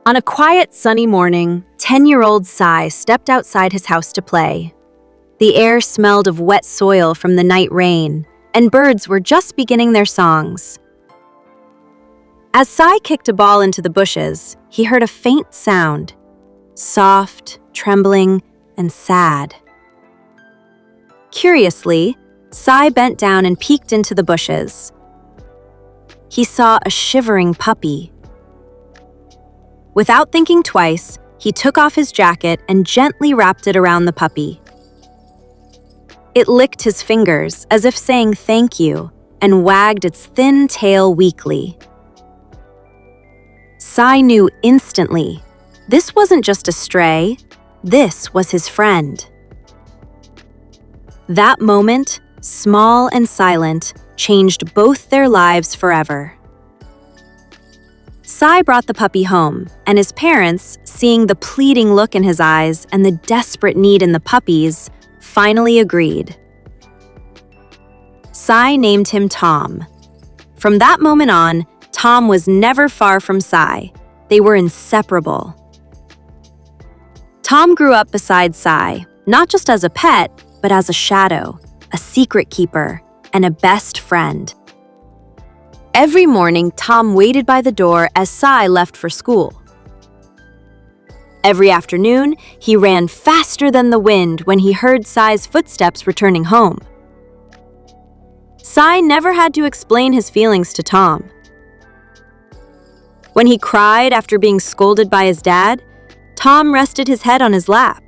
On a quiet, sunny morning, 10-year-old Sai stepped outside his house to play. The air smelled of wet soil from the night rain, and birds were just beginning their songs. As Sai kicked a ball into the bushes, he heard a faint sound, soft, trembling, and sad. Curiously, Sai bent down and peeked into the bushes. He saw a shivering puppy. Without thinking twice, he took off his jacket and gently wrapped it around the puppy. It licked his fingers as if saying thank you and wagged its thin tail weakly. Sai knew instantly, this wasn't just a stray, this was his friend. That moment, small and silent, changed both their lives forever. Sai brought the puppy home, and his parents, seeing the pleading look in his eyes and the desperate need in the puppies, finally agreed. Sai named him Tom. From that moment on, Tom was never far from Sai. They were inseparable. Tom grew up beside Sai, not just as a pet, but as a shadow, a secret keeper, and a best friend. Every morning, Tom waited by the door as Sai left for school. Every afternoon, he ran faster than the wind when he heard Sai's footsteps returning home. Sai never had to explain his feelings to Tom. When he cried after being scolded by his dad, Tom rested his head on his lap.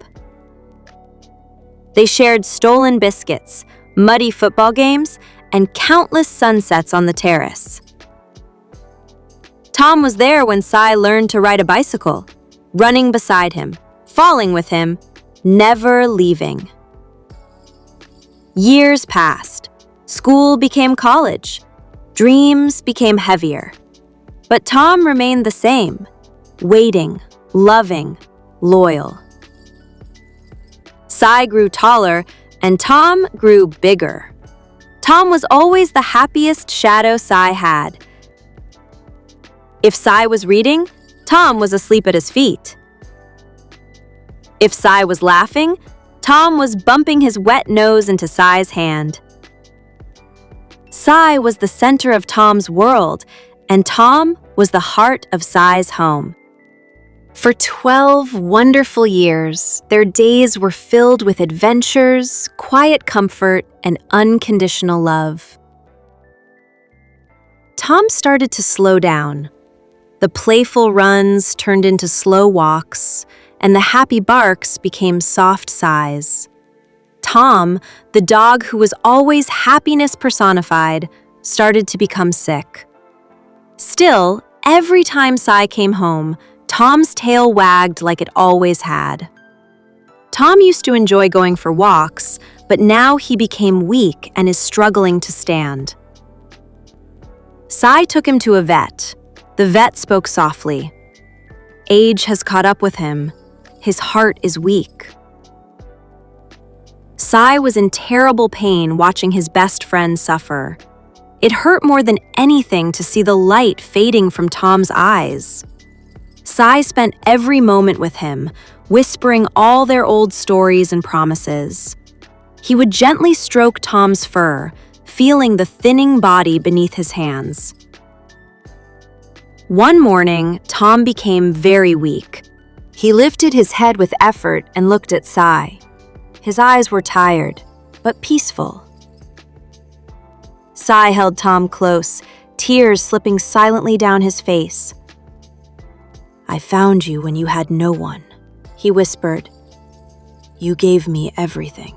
They shared stolen biscuits, muddy football games, and countless sunsets on the terrace. Tom was there when Sai learned to ride a bicycle, running beside him, falling with him, never leaving. Years passed. School became college. Dreams became heavier. But Tom remained the same, waiting, loving, loyal. Sai grew taller, and Tom grew bigger. Tom was always the happiest shadow Sai had. If Sai was reading, Tom was asleep at his feet. If Sai was laughing, Tom was bumping his wet nose into Sai's hand. Sai was the center of Tom's world, and Tom was the heart of Sai's home. For 12 wonderful years, their days were filled with adventures, quiet comfort, and unconditional love. Tom started to slow down. The playful runs turned into slow walks, and the happy barks became soft sighs. Tom, the dog who was always happiness personified, started to become sick. Still, every time Sai came home, Tom's tail wagged like it always had. Tom used to enjoy going for walks, but now he became weak and is struggling to stand. Sai took him to a vet. The vet spoke softly. Age has caught up with him. His heart is weak. Sai was in terrible pain watching his best friend suffer. It hurt more than anything to see the light fading from Tom's eyes. Sai spent every moment with him, whispering all their old stories and promises. He would gently stroke Tom's fur, feeling the thinning body beneath his hands. One morning, Tom became very weak. He lifted his head with effort and looked at Sai. His eyes were tired, but peaceful. Sai held Tom close, tears slipping silently down his face. "I found you when you had no one," he whispered. "You gave me everything."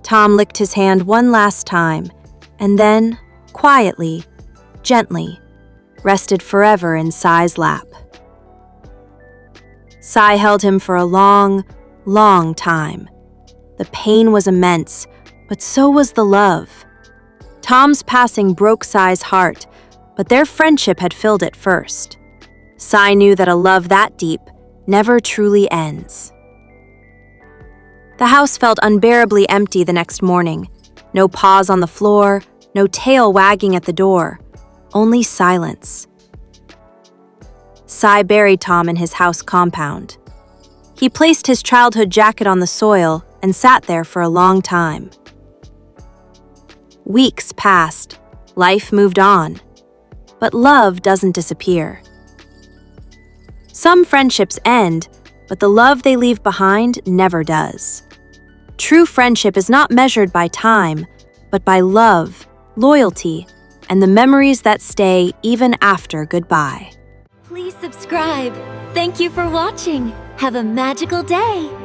Tom licked his hand one last time, and then, quietly, gently, rested forever in Sai's lap. Sai held him for a long, long time. The pain was immense, but so was the love. Tom's passing broke Sai's heart, but their friendship had filled it first. Sai knew that a love that deep never truly ends. The house felt unbearably empty the next morning. No paws on the floor, no tail wagging at the door, only silence. Cy buried Tom in his house compound. He placed his childhood jacket on the soil and sat there for a long time. Weeks passed. Life moved on. But love doesn't disappear. Some friendships end, but the love they leave behind never does. True friendship is not measured by time, but by love, loyalty, and the memories that stay even after goodbye. Please subscribe. Thank you for watching. Have a magical day.